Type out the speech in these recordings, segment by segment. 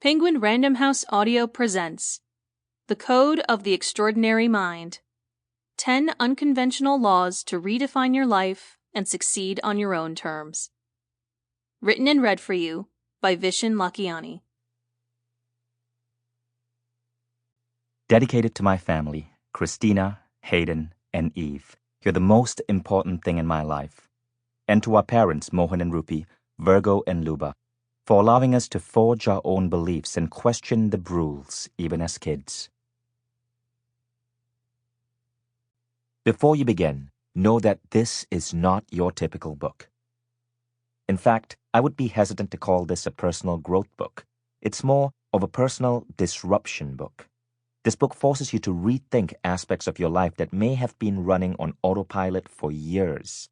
Penguin Random House Audio presents The Code of the Extraordinary Mind 10 Unconventional Laws to Redefine Your Life and Succeed on Your Own Terms. Written and read for you by Vishen Lakhiani. Dedicated to my family, Christina, Hayden, and Eve. You're the most important thing in my life. And to our parents, Mohan and Rupi, Virgo and Luba, for allowing us to forge our own beliefs and question the Brules, even as kids. Before you begin, know that this is not your typical book. In fact, I would be hesitant to call this a personal growth book. It's more of a personal disruption book. This book forces you to rethink aspects of your life that may have been running on autopilot for years.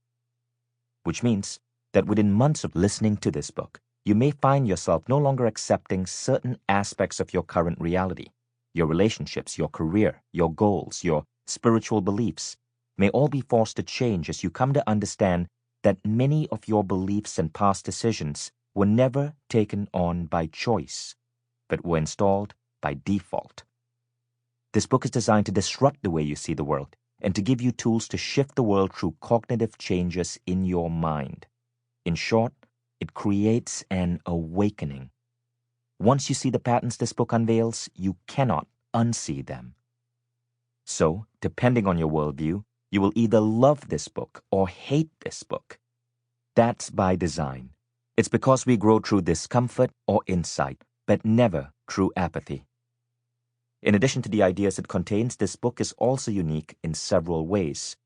Which means that within months of listening to this book, you may find yourself no longer accepting certain aspects of your current reality. Your relationships, your career, your goals, your spiritual beliefs may all be forced to change as you come to understand that many of your beliefs and past decisions were never taken on by choice, but were installed by default. This book is designed to disrupt the way you see the world and to give you tools to shift the world through cognitive changes in your mind. In short, it creates an awakening. Once you see the patterns this book unveils, you cannot unsee them. So, depending on your worldview, you will either love this book or hate this book. That's by design. It's because we grow through discomfort or insight, but never through apathy. In addition to the ideas it contains, this book is also unique in several ways.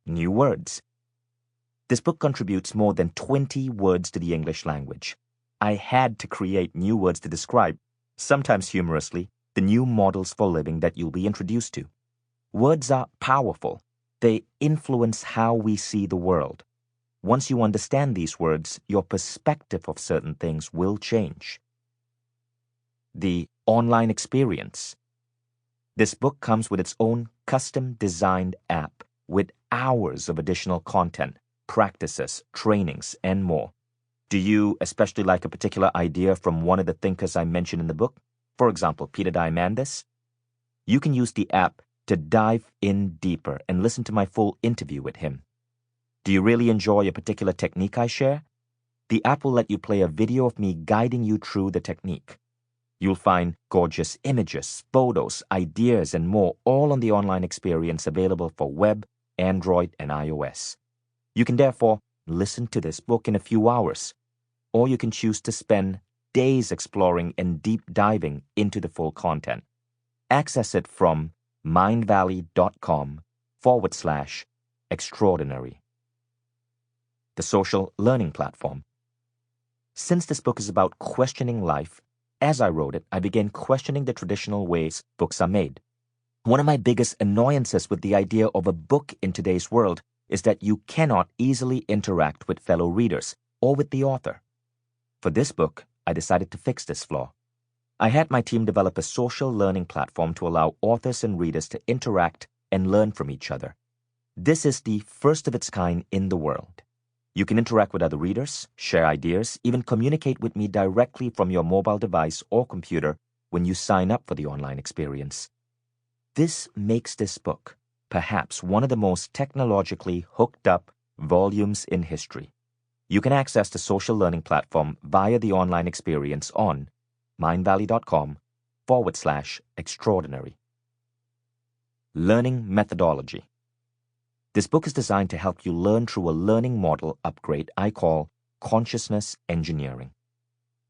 New words. This book contributes more than 20 words to the English language. I had to create new words to describe, sometimes humorously, the new models for living that you'll be introduced to. Words are powerful. They influence how we see the world. Once you understand these words, your perspective of certain things will change. The online experience. This book comes with its own custom-designed app with hours of additional content, practices, trainings, and more. Do you especially like a particular idea from one of the thinkers I mentioned in the book? For example, Peter Diamandis? You can use the app to dive in deeper and listen to my full interview with him. Do you really enjoy a particular technique I share? The app will let you play a video of me guiding you through the technique. You'll find gorgeous images, photos, ideas, and more all on the online experience available for web, Android, and iOS. You can therefore listen to this book in a few hours, or you can choose to spend days exploring and deep diving into the full content. Access it from mindvalley.com/extraordinary. The social learning platform. Since this book is about questioning life, as I wrote it, I began questioning the traditional ways books are made. One of my biggest annoyances with the idea of a book in today's world is that you cannot easily interact with fellow readers or with the author. For this book, I decided to fix this flaw. I had my team develop a social learning platform to allow authors and readers to interact and learn from each other. This is the first of its kind in the world. You can interact with other readers, share ideas, even communicate with me directly from your mobile device or computer when you sign up for the online experience. This makes this book perhaps one of the most technologically hooked up volumes in history. You can access the social learning platform via the online experience on mindvalley.com/extraordinary. Learning methodology. This book is designed to help you learn through a learning model upgrade I call consciousness engineering.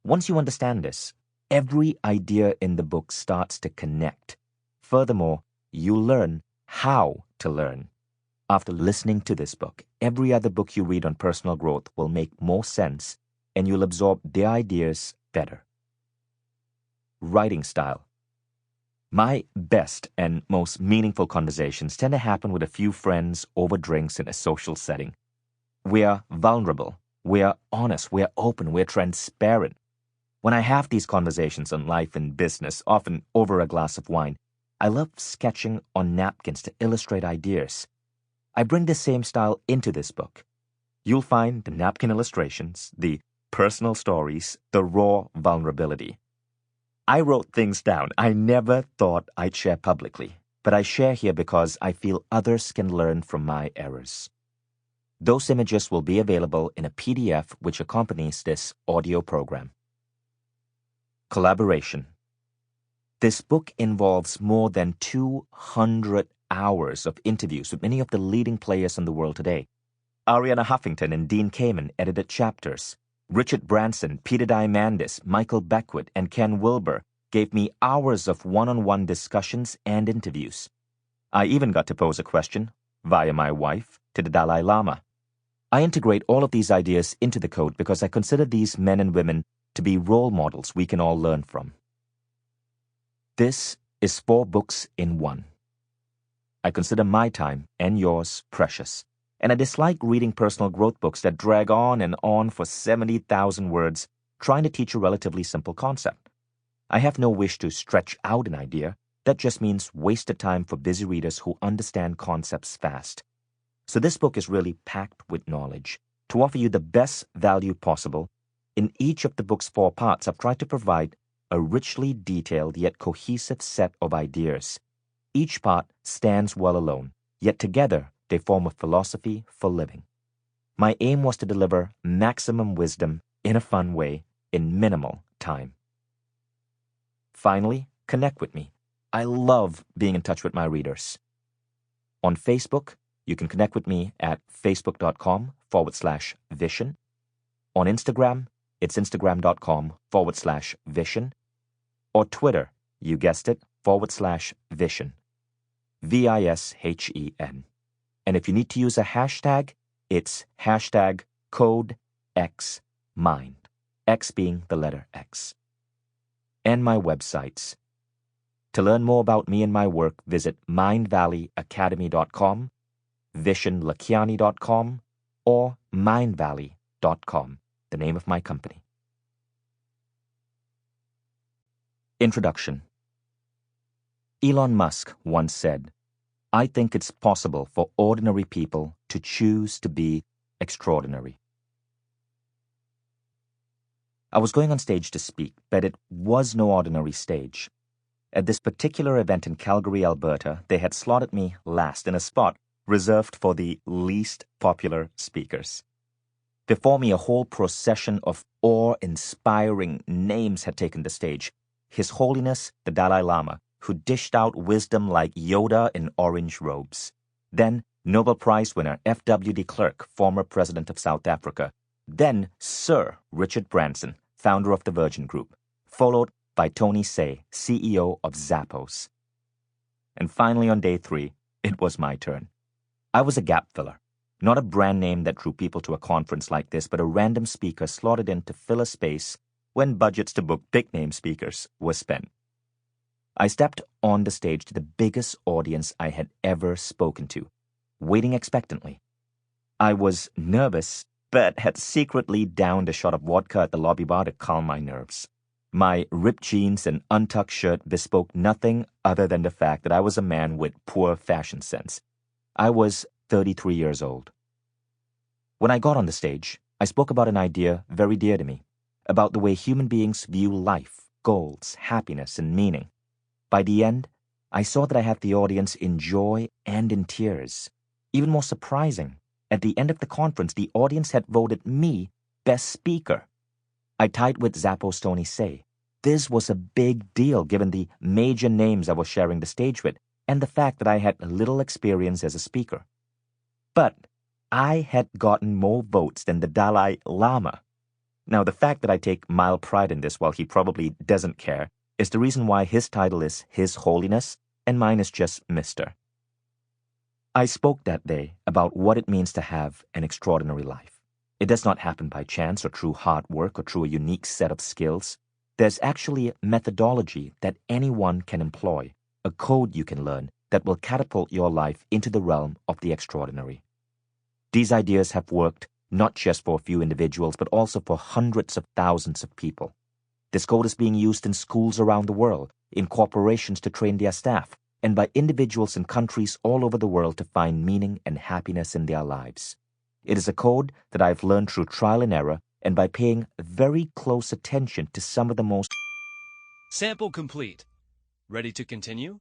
Once you understand this, every idea in the book starts to connect. Furthermore, you learn how to learn. After listening to this book, every other book you read on personal growth will make more sense and you'll absorb the ideas better. Writing style. My best and most meaningful conversations tend to happen with a few friends over drinks in a social setting. We are vulnerable, we are honest, we are open, we are transparent. When I have these conversations on life and business, often over a glass of wine, I love sketching on napkins to illustrate ideas. I bring the same style into this book. You'll find the napkin illustrations, the personal stories, the raw vulnerability. I wrote things down I never thought I'd share publicly, but I share here because I feel others can learn from my errors. Those images will be available in a PDF which accompanies this audio program. Collaboration. This book involves more than 200 hours of interviews with many of the leading players in the world today. Arianna Huffington and Dean Kamen edited chapters. Richard Branson, Peter Diamandis, Michael Beckwith, and Ken Wilber gave me hours of one-on-one discussions and interviews. I even got to pose a question, via my wife, to the Dalai Lama. I integrate all of these ideas into the code because I consider these men and women to be role models we can all learn from. This is 4 books in one. I consider my time and yours precious, and I dislike reading personal growth books that drag on and on for 70,000 words trying to teach a relatively simple concept. I have no wish to stretch out an idea. That just means wasted time for busy readers who understand concepts fast. So this book is really packed with knowledge. To offer you the best value possible, in each of the book's 4 parts, I've tried to provide a richly detailed yet cohesive set of ideas. Each part stands well alone, yet together they form a philosophy for living. My aim was to deliver maximum wisdom in a fun way in minimal time. Finally, connect with me. I love being in touch with my readers. On Facebook, you can connect with me at facebook.com/Vishen. On Instagram, it's instagram.com/Vishen. Or Twitter, you guessed it, /Vishen. Vishen. And if you need to use a hashtag, it's hashtag #CodeXMind, X being the letter X. And my websites. To learn more about me and my work, visit mindvalleyacademy.com, vishenlakhiani.com, or mindvalley.com, the name of my company. Introduction. Elon Musk once said, "I think it's possible for ordinary people to choose to be extraordinary." I was going on stage to speak, but it was no ordinary stage. At this particular event in Calgary, Alberta, they had slotted me last in a spot reserved for the least popular speakers. Before me, a whole procession of awe-inspiring names had taken the stage. His Holiness, the Dalai Lama, who dished out wisdom like Yoda in orange robes. Then, Nobel Prize winner F.W. de Klerk, former president of South Africa. Then, Sir Richard Branson, founder of the Virgin Group, followed by Tony Hsieh, CEO of Zappos. And finally, on day 3, it was my turn. I was a gap filler, not a brand name that drew people to a conference like this, but a random speaker slotted in to fill a space when budgets to book big-name speakers were spent. I stepped on the stage to the biggest audience I had ever spoken to, waiting expectantly. I was nervous, but had secretly downed a shot of vodka at the lobby bar to calm my nerves. My ripped jeans and untucked shirt bespoke nothing other than the fact that I was a man with poor fashion sense. I was 33 years old. When I got on the stage, I spoke about an idea very dear to me, about the way human beings view life, goals, happiness, and meaning. By the end, I saw that I had the audience in joy and in tears. Even more surprising, at the end of the conference, the audience had voted me best speaker. I tied with Zappos' Tony Hsieh. This was a big deal given the major names I was sharing the stage with and the fact that I had little experience as a speaker. But I had gotten more votes than the Dalai Lama. Now, the fact that I take mild pride in this while he probably doesn't care is the reason why his title is His Holiness and mine is just Mr. I spoke that day about what it means to have an extraordinary life. It does not happen by chance or through hard work or through a unique set of skills. There's actually a methodology that anyone can employ, a code you can learn that will catapult your life into the realm of the extraordinary. These ideas have worked not just for a few individuals, but also for hundreds of thousands of people. This code is being used in schools around the world, in corporations to train their staff, and by individuals in countries all over the world to find meaning and happiness in their lives. It is a code that I've learned through trial and error and by paying very close attention to some of the most. Sample complete. Ready to continue?